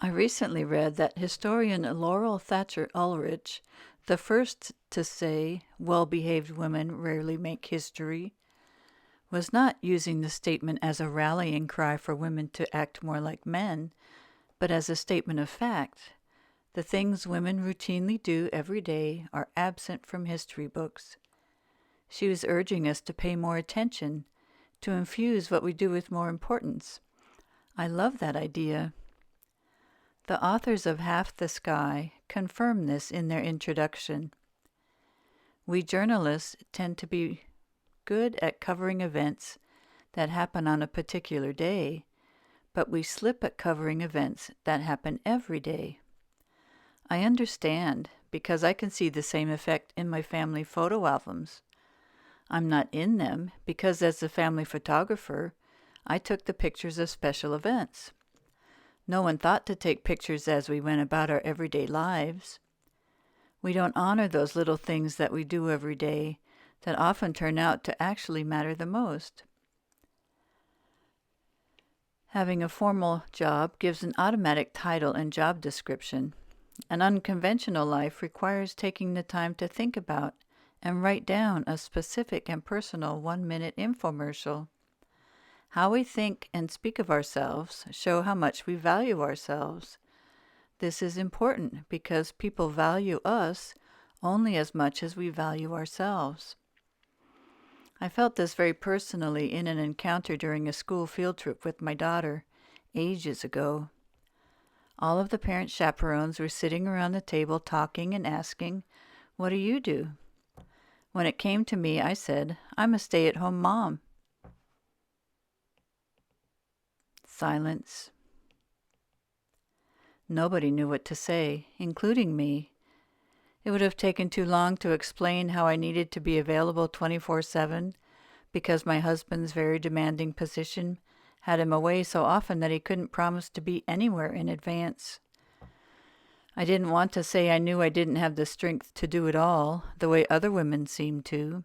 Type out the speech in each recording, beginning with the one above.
I recently read that historian Laurel Thatcher Ulrich, the first to say well-behaved women rarely make history, was not using the statement as a rallying cry for women to act more like men, but as a statement of fact. The things women routinely do every day are absent from history books. She was urging us to pay more attention, to infuse what we do with more importance. I love that idea. The authors of Half the Sky confirm this in their introduction. We journalists tend to be good at covering events that happen on a particular day, but we slip at covering events that happen every day. I understand, because I can see the same effect in my family photo albums. I'm not in them because as a family photographer, I took the pictures of special events. No one thought to take pictures as we went about our everyday lives. We don't honor those little things that we do every day that often turn out to actually matter the most. Having a formal job gives an automatic title and job description. An unconventional life requires taking the time to think about and write down a specific and personal 1-minute infomercial. How we think and speak of ourselves show how much we value ourselves. This is important because people value us only as much as we value ourselves. I felt this very personally in an encounter during a school field trip with my daughter ages ago. All of the parent chaperones were sitting around the table talking and asking, "What do you do?" When it came to me, I said, "I'm a stay-at-home mom." Silence. Nobody knew what to say, including me. It would have taken too long to explain how I needed to be available 24/7 because my husband's very demanding position had him away so often that he couldn't promise to be anywhere in advance. I didn't want to say I knew I didn't have the strength to do it all, the way other women seemed to.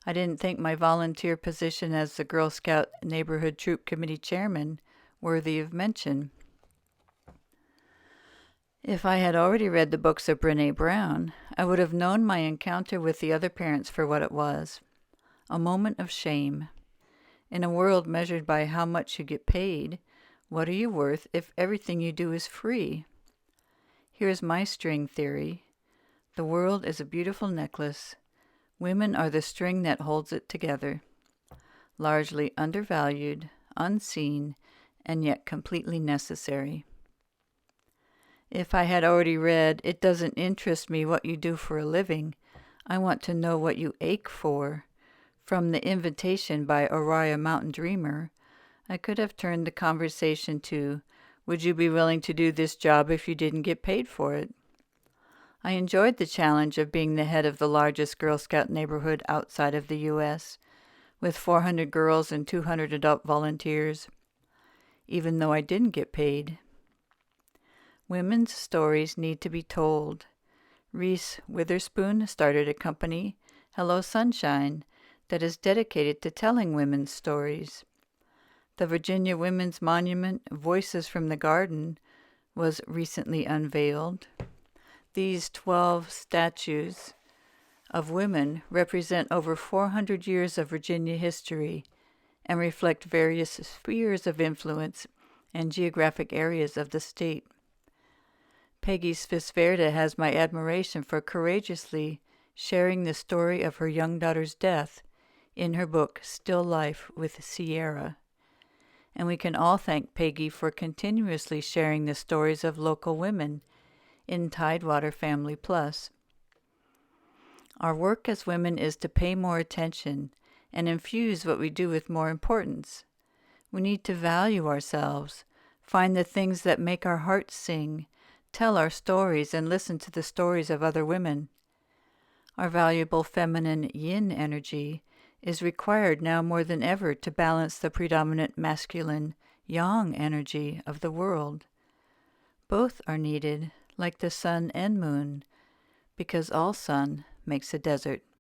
I didn't think my volunteer position as the Girl Scout Neighborhood Troop Committee Chairman worthy of mention. If I had already read the books of Brené Brown, I would have known my encounter with the other parents for what it was, a moment of shame. In a world measured by how much you get paid, what are you worth if everything you do is free? Here's my string theory. The world is a beautiful necklace. Women are the string that holds it together. Largely undervalued, unseen, and yet completely necessary. If I had already read, "It doesn't interest me what you do for a living, I want to know what you ache for," from The Invitation by Oriah Mountain Dreamer, I could have turned the conversation to, "Would you be willing to do this job if you didn't get paid for it?" I enjoyed the challenge of being the head of the largest Girl Scout neighborhood outside of the U.S., with 400 girls and 200 adult volunteers, even though I didn't get paid. Women's stories need to be told. Reese Witherspoon started a company, Hello Sunshine, that is dedicated to telling women's stories. The Virginia Women's Monument, Voices from the Garden, was recently unveiled. These 12 statues of women represent over 400 years of Virginia history and reflect various spheres of influence and geographic areas of the state. Peggy Svisverde has my admiration for courageously sharing the story of her young daughter's death in her book Still Life with Sierra. And we can all thank Peggy for continuously sharing the stories of local women in Tidewater Family Plus. Our work as women is to pay more attention and infuse what we do with more importance. We need to value ourselves, find the things that make our hearts sing, tell our stories, and listen to the stories of other women. Our valuable feminine yin energy is required now more than ever to balance the predominant masculine yang energy of the world. Both are needed, like the sun and moon, because all sun makes a desert.